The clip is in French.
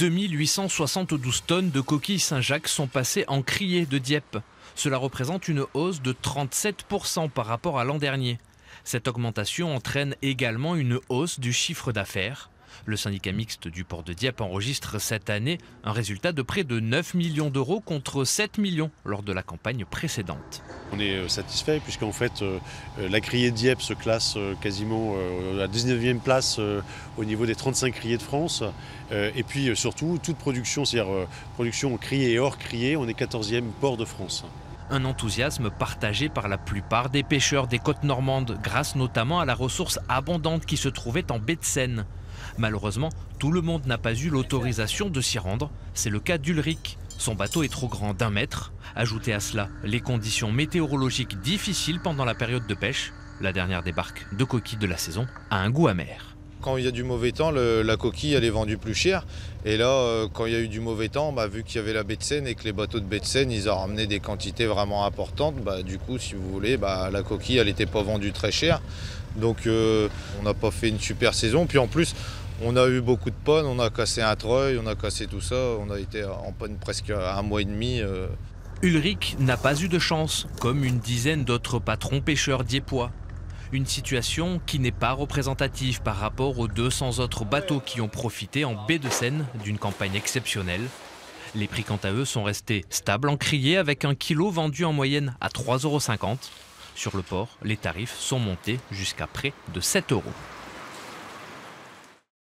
2872 tonnes de coquilles Saint-Jacques sont passées en criée de Dieppe. Cela représente une hausse de 37% par rapport à l'an dernier. Cette augmentation entraîne également une hausse du chiffre d'affaires. Le syndicat mixte du port de Dieppe enregistre cette année un résultat de près de 9 millions d'euros contre 7 millions lors de la campagne précédente. On est satisfait puisqu'en fait la criée de Dieppe se classe quasiment à la 19e place au niveau des 35 criées de France. Et puis surtout toute production, c'est-à-dire production criée et hors criée, on est 14e port de France. Un enthousiasme partagé par la plupart des pêcheurs des côtes normandes, grâce notamment à la ressource abondante qui se trouvait en baie de Seine. Malheureusement, tout le monde n'a pas eu l'autorisation de s'y rendre. C'est le cas d'Ulrich. Son bateau est trop grand d'1 mètre. Ajoutez à cela les conditions météorologiques difficiles pendant la période de pêche. La dernière débarque de coquilles de la saison a un goût amer. Quand il y a du mauvais temps, la coquille elle est vendue plus cher. Et là, quand il y a eu du mauvais temps, vu qu'il y avait la baie de Seine et que les bateaux de baie de Seine, ils ont ramené des quantités vraiment importantes, du coup, si vous voulez, la coquille, elle n'était pas vendue très cher. Donc, on n'a pas fait une super saison. Puis en plus, on a eu beaucoup de pannes, on a cassé un treuil, on a cassé tout ça. On a été en panne presque 1 mois et demi. Ulrich n'a pas eu de chance, comme une dizaine d'autres patrons pêcheurs diepois. Une situation qui n'est pas représentative par rapport aux 200 autres bateaux qui ont profité en baie de Seine d'une campagne exceptionnelle. Les prix quant à eux sont restés stables en criée avec un kilo vendu en moyenne à 3,50 €. Sur le port, les tarifs sont montés jusqu'à près de 7 €.